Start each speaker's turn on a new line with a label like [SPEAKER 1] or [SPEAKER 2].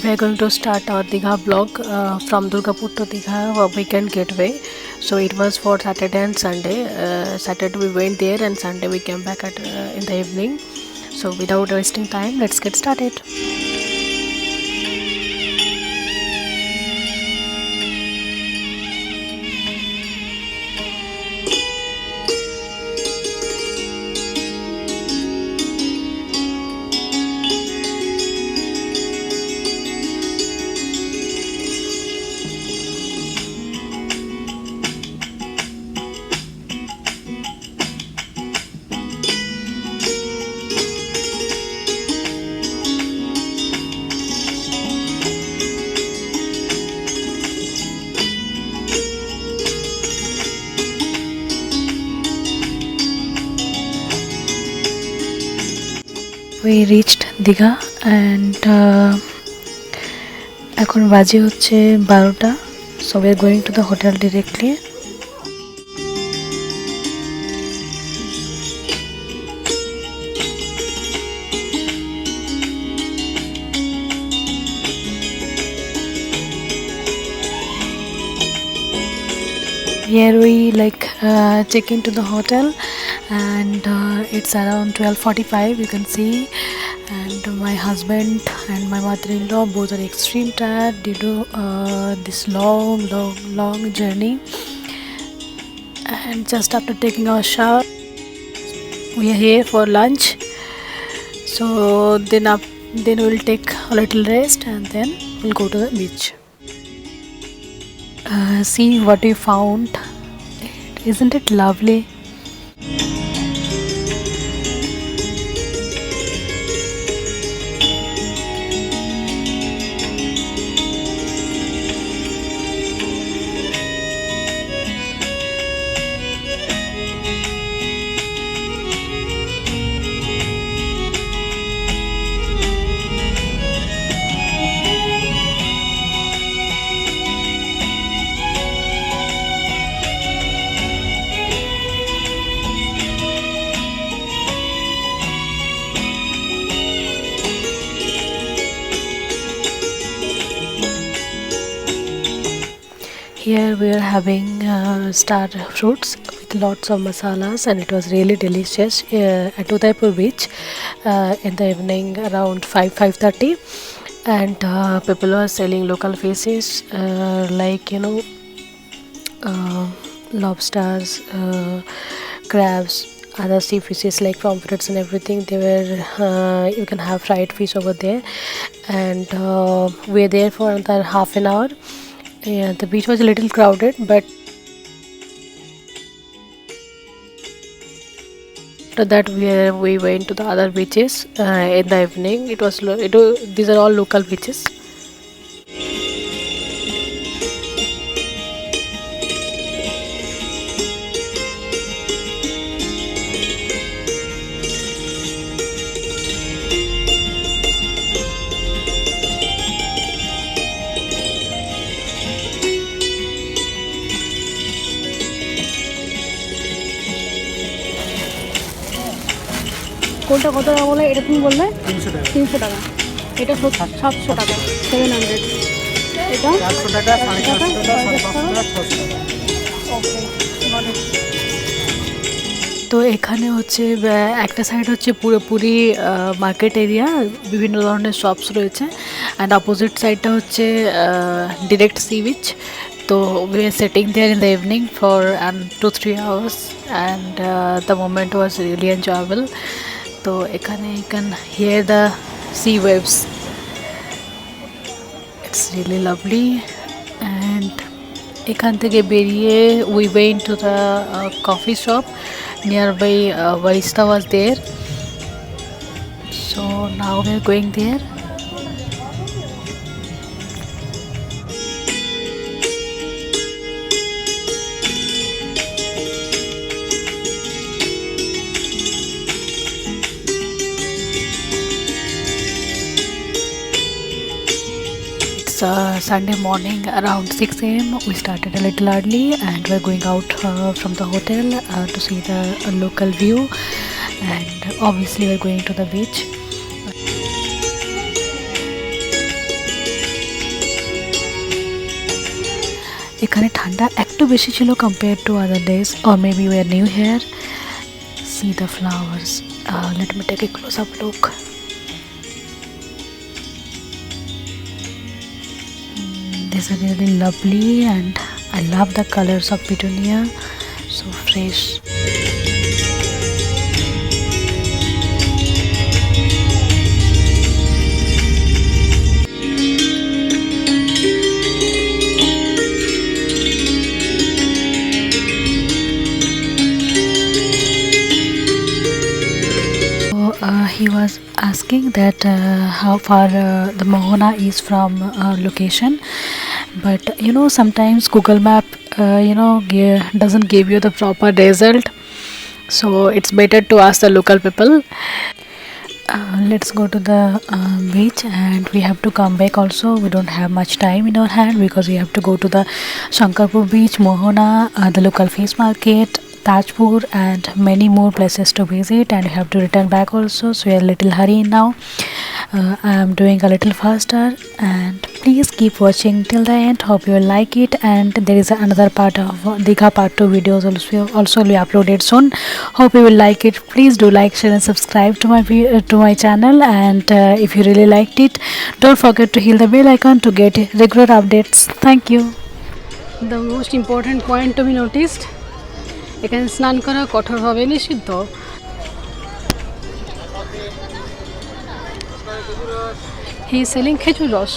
[SPEAKER 1] we are going to start our Digha vlog from Durgapur to Digha weekend getaway. So it was for Saturday and Sunday. Saturday we went there and Sunday we came back at in the evening. So without wasting time, let's get started. We reached Digha and এখন বাজে হচ্ছে 12টা. So we are going to the hotel directly. Here we check into the hotel and it's around 12:45, you can see, and my husband and my mother-in-law both are extreme tired due to this long journey. And just after taking our shower we are here for lunch, so then we'll take a little rest and then we'll go to the beach. See what we found. Isn't it lovely? Here we are having star fruits with lots of masalas and it was really delicious at Udaipur beach in the evening around 5:30, and people were selling local fishes lobsters, crabs, other sea fishes like pomfrets and everything. They were you can have fried fish over there, and we were there for another half an hour. Yeah, the beach was a little crowded, but after that we went to the other beaches in the evening. These are all local beaches. কোনটা কত টাকা বলে? এটা তুমি বললে 300 টাকা, এটা 700 টাকা, 700, এটা 400 টাকা, 450 টাকা, 500 টাকা, 600 টাকা। ওকে, তো এখানে হচ্ছে একটা সাইড হচ্ছে পুরোপুরি মার্কেট এরিয়া, বিভিন্ন ধরনের শপস রয়েছে, অ্যান্ড অপোজিট সাইডটা হচ্ছে direct sea beach. So we were sitting there in the evening for 2-3 hours and the moment was really enjoyable. So ekhane you can hear the sea waves. It's really lovely. And ekhan theke beriye we went to the coffee shop nearby. Barista was there, so now we are going there. Sunday morning around 6 a.m. We started a little early and we're going out from the hotel to see the local view, and obviously we're going to the beach. এখানে ঠান্ডা একটু বেশি ছিল compare to other days or maybe we are new here. See the flowers. Let me take a close-up look. These are really lovely and I love the colors of petunia. So fresh. He was asking that how far the Mohona is from location, but you know sometimes Google Map doesn't give you the proper result, so it's better to ask the local people. Let's go to the beach and we have to come back also. We don't have much time in our hand because we have to go to the Shankarpur beach, Mohona, the local fish market, Tajpur and many more places to visit, and we have to return back also, so we are a little hurry now. I am doing a little faster, and please keep watching till the end. Hope you will like it, and there is another part of Digha part 2 videos also will be uploaded soon. Hope you will like it. Please do like, share and subscribe to my channel, and if you really liked it, don't forget to hit the bell icon to get regular updates. Thank you. The most important point to be noticed, এখানে স্নান করা কঠোরভাবে নিষিদ্ধ। হি selling খেজুর রস।